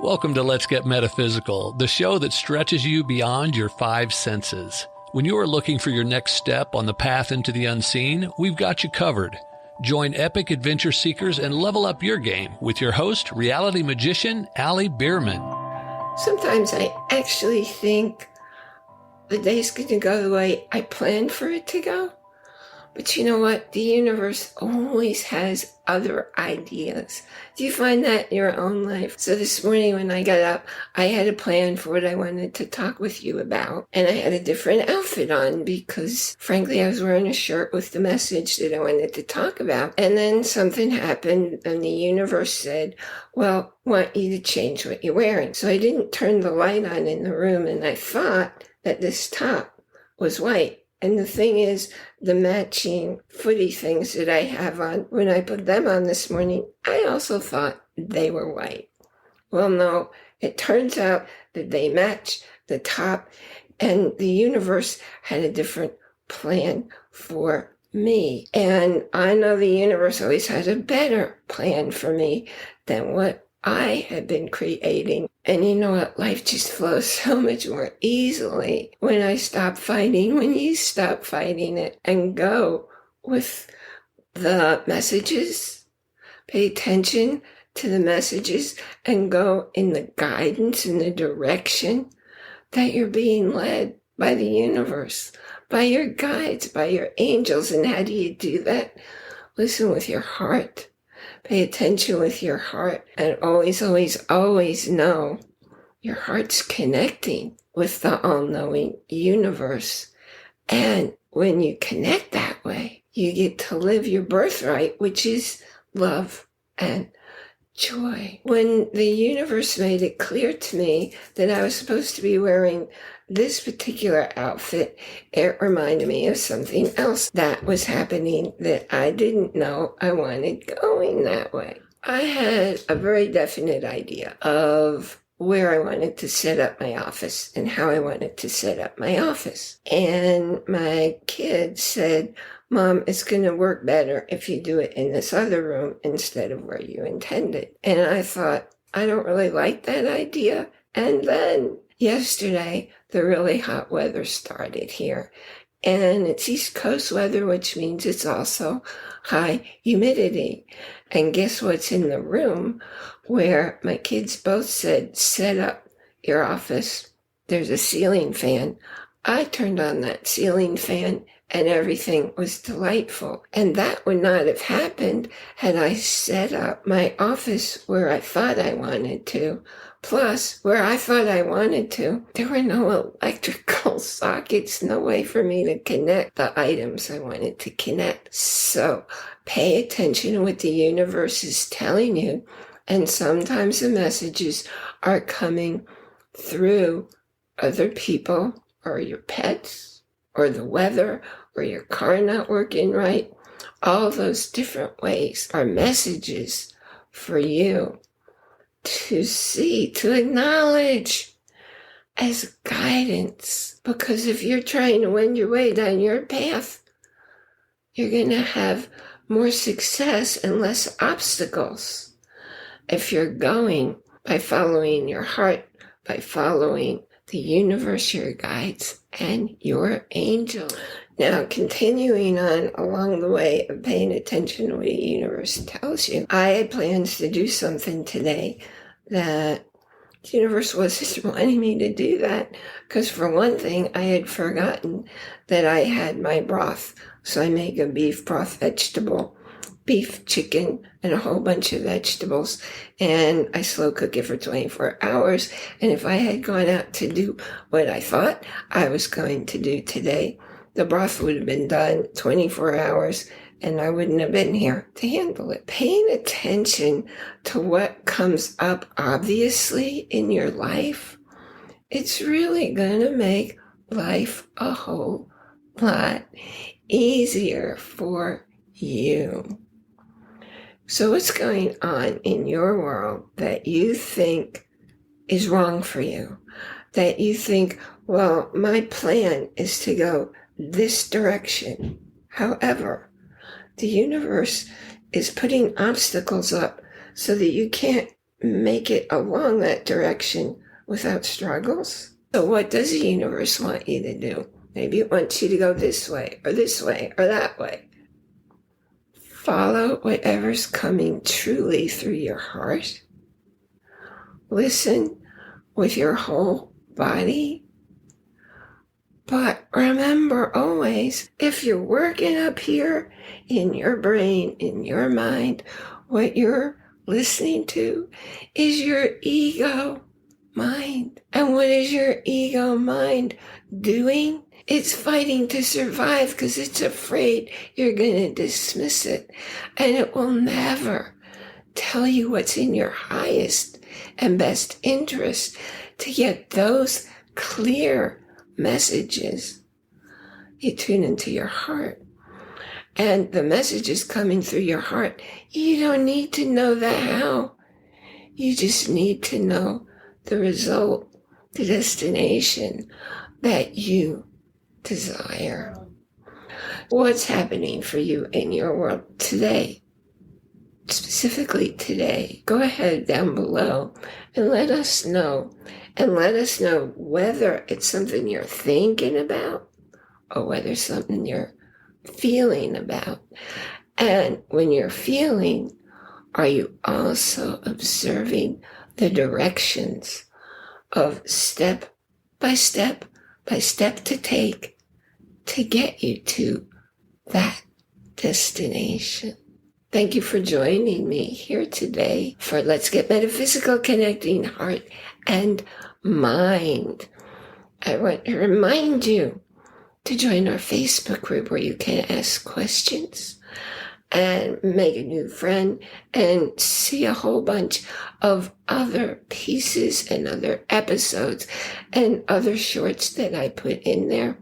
Welcome to Let's Get Metaphysical, the show that stretches you beyond your five senses. When you are looking for your next step on the path into the unseen, we've got you covered. Join epic adventure seekers and level up your game with your host, reality magician Bierman. Sometimes I actually think the day's going to go the way I planned for it to go. But you know what? The universe always has other ideas. Do you find that in your own life? So this morning when I got up, I had a plan for what I wanted to talk with you about. And I had a different outfit on because, frankly, I was wearing a shirt with the message that I wanted to talk about. And then something happened and the universe said, well, I want you to change what you're wearing. So I didn't turn the light on in the room, and I thought that this top was white. And the thing is, the matching footy things that I have on, when I put them on this morning, I also thought they were white. Well, no, it turns out that they match the top, and the universe had a different plan for me. And I know the universe always has a better plan for me than what I had been creating. And you know what? Life just flows so much more easily when I stop fighting, when you stop fighting it and go with the messages, pay attention to the messages and go in the guidance and the direction that you're being led by the universe, by your guides, by your angels. And how do you do that? Listen with your heart. Pay attention with your heart, and always, always, always know your heart's connecting with the all-knowing universe. And when you connect that way, you get to live your birthright, which is love and joy. When the universe made it clear to me that I was supposed to be wearing this particular outfit, it reminded me of something else that was happening that I didn't know I wanted going that way. I had a very definite idea of where I wanted to set up my office and how I wanted to set up my office. And my kid said, Mom, it's going to work better if you do it in this other room instead of where you intended. And I thought, I don't really like that idea. And then yesterday, the really hot weather started here. And it's East Coast weather, which means it's also high humidity. And guess what's in the room where my kids both said, set up your office. There's a ceiling fan. I turned on that ceiling fan and everything was delightful. And that would not have happened had I set up my office where I thought I wanted to. Plus, where I thought I wanted to, there were no electrical sockets, no way for me to connect the items I wanted to connect. So pay attention to what the universe is telling you. And sometimes the messages are coming through other people or your pets or the weather or your car not working right. All those different ways are messages for you to see, to acknowledge as guidance. Because if you're trying to wend your way down your path, you're going to have more success and less obstacles. If you're going by following your heart, by following the universe, your guides, and your angel. Now, continuing on along the way of paying attention to what the universe tells you, I had plans to do something today that the universe wasn't wanting me to do that because, for one thing, I had forgotten that I had my broth. So I make a beef broth vegetable, beef, chicken, and a whole bunch of vegetables, and I slow cook it for 24 hours. And if I had gone out to do what I thought I was going to do today, the broth would have been done 24 hours, and I wouldn't have been here to handle it. Paying attention to what comes up obviously in your life, it's really going to make life a whole lot easier for you. So what's going on in your world that you think is wrong for you? That you think, well, my plan is to go this direction. However, the universe is putting obstacles up so that you can't make it along that direction without struggles. So what does the universe want you to do? Maybe it wants you to go this way or that way. Follow whatever's coming truly through your heart. Listen with your whole body. But remember always, if you're working up here in your brain, in your mind, what you're listening to is your ego mind. And what is your ego mind doing? It's fighting to survive because it's afraid you're going to dismiss it. And it will never tell you what's in your highest and best interest to get those clear messages. You tune into your heart. And the message is coming through your heart. You don't need to know the how. You just need to know the result, the destination that you desire. What's happening for you in your world today? Specifically today. Go ahead down below and let us know. And let us know whether it's something you're thinking about or whether it's something you're feeling about. And when you're feeling, are you also observing the directions of step by step to take to get you to that destination? Thank you for joining me here today for Let's Get Metaphysical, Connecting Heart and Mind. I want to remind you to join our Facebook group where you can ask questions and make a new friend and see a whole bunch of other pieces and other episodes and other shorts that I put in there.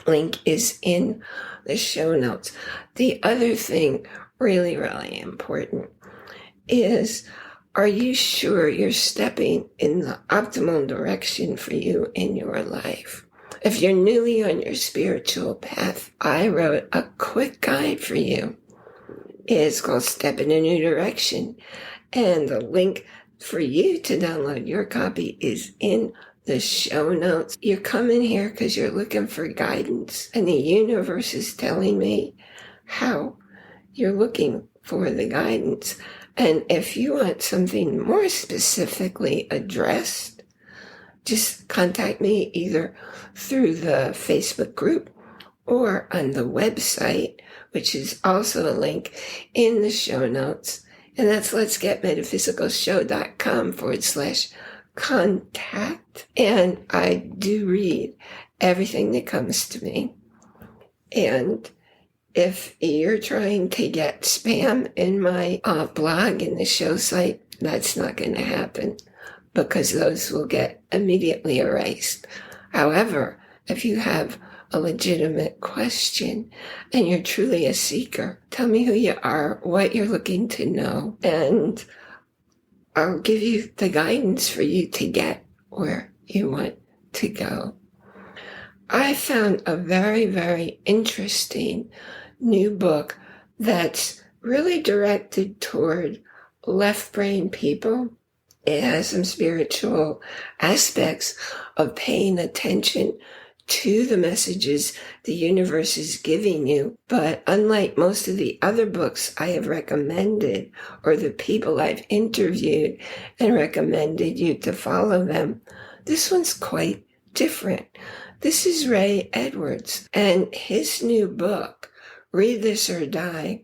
Link is in the show notes. The other thing really, really important is, are you sure you're stepping in the optimal direction for you in your life? If you're newly on your spiritual path, I wrote a quick guide for you. It's called Step in a New Direction. And the link for you to download your copy is in the show notes. You're coming here because you're looking for guidance. And the universe is telling me how you're looking for the guidance. And if you want something more specifically addressed, just contact me either through the Facebook group or on the website, which is also a link in the show notes. And that's letsgetmetaphysicalshow.com/contact. And I do read everything that comes to me. And if you're trying to get spam in my blog and the show site, that's not going to happen because those will get immediately erased. However, if you have a legitimate question and you're truly a seeker, tell me who you are, what you're looking to know, and I'll give you the guidance for you to get where you want to go. I found a very, very interesting new book that's really directed toward left brain people. It has some spiritual aspects of paying attention to the messages the universe is giving you. But unlike most of the other books I have recommended, or the people I've interviewed and recommended you to follow them, this one's quite different. This is Ray Edwards, and his new book, Read This or Die,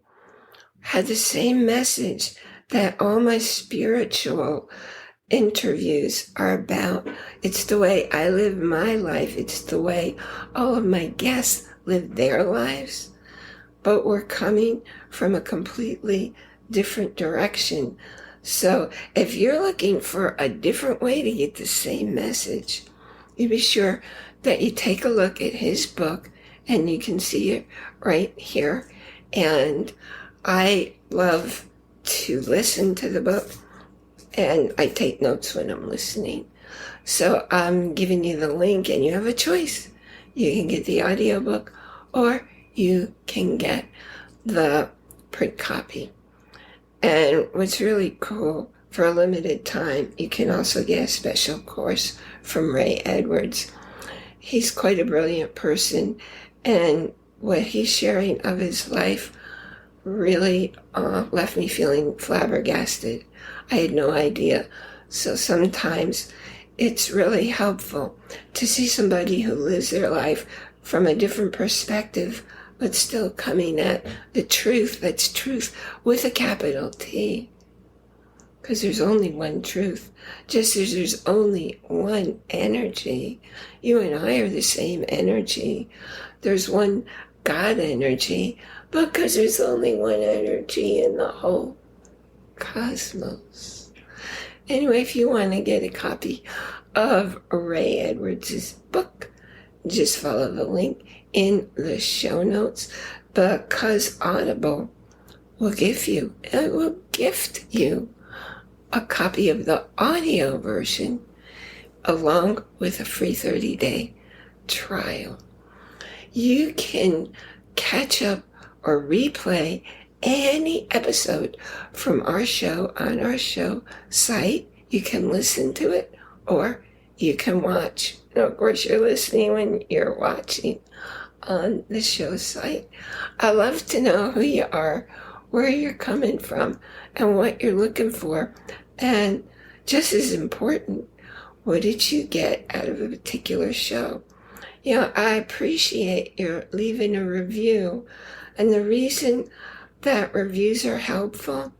had the same message that all my spiritual interviews are about. It's the way I live my life. It's the way all of my guests live their lives. But we're coming from a completely different direction. So if you're looking for a different way to get the same message, you be sure that you take a look at his book, and you can see it right here. And I love to listen to the book, and I take notes when I'm listening. So I'm giving you the link, and you have a choice. You can get the audiobook, or you can get the print copy. And what's really cool for a limited time, you can also get a special course from Ray Edwards. He's quite a brilliant person, and what he's sharing of his life really left me feeling flabbergasted. I had no idea. So sometimes it's really helpful to see somebody who lives their life from a different perspective, but still coming at the truth that's truth with a capital T. Because there's only one truth. Just as there's only one energy. You and I are the same energy. There's one God energy, because there's only one energy in the whole cosmos. Anyway, if you want to get a copy of Ray Edwards' book, just follow the link in the show notes, because Audible will gift you a copy of the audio version along with a free 30-day trial. You can catch up or replay any episode from our show on our show site. You can listen to it or you can watch. And of course, you're listening when you're watching on the show site. I love to know who you are, where you're coming from, and what you're looking for. And just as important, what did you get out of a particular show? You know, I appreciate your leaving a review. And the reason that reviews are helpful,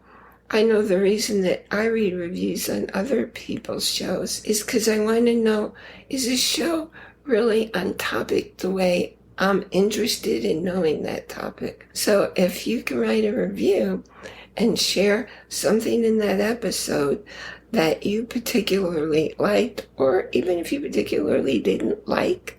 I know the reason that I read reviews on other people's shows is because I want to know, is this show really on topic the way I'm interested in knowing that topic? So if you can write a review and share something in that episode that you particularly liked, or even if you particularly didn't like,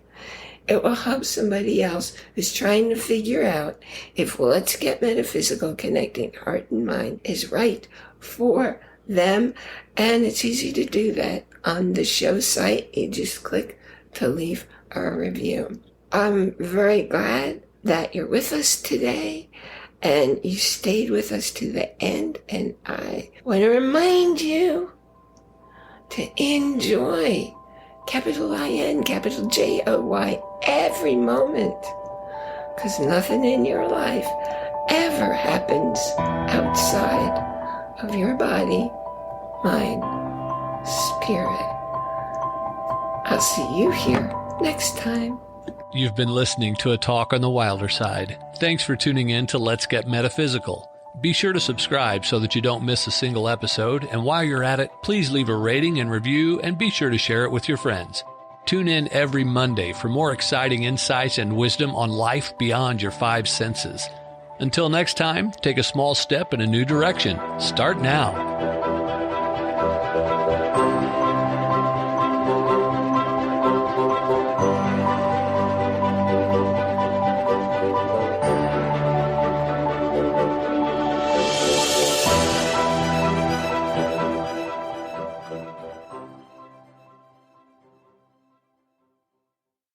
it will help somebody else who's trying to figure out if Let's Get Metaphysical, Connecting Heart and Mind is right for them. And it's easy to do that on the show site. You just click to leave a review. I'm very glad that you're with us today and you stayed with us to the end. And I want to remind you to enjoy, capital I-N, capital J-O-Y, every moment. Because nothing in your life ever happens outside of your body, mind, spirit. I'll see you here next time. You've been listening to a talk on the wilder side. Thanks for tuning in to Let's Get Metaphysical. Be sure to subscribe so that you don't miss a single episode. And while you're at it, please leave a rating and review and be sure to share it with your friends. Tune in every Monday for more exciting insights and wisdom on life beyond your five senses. Until next time, take a small step in a new direction. Start now.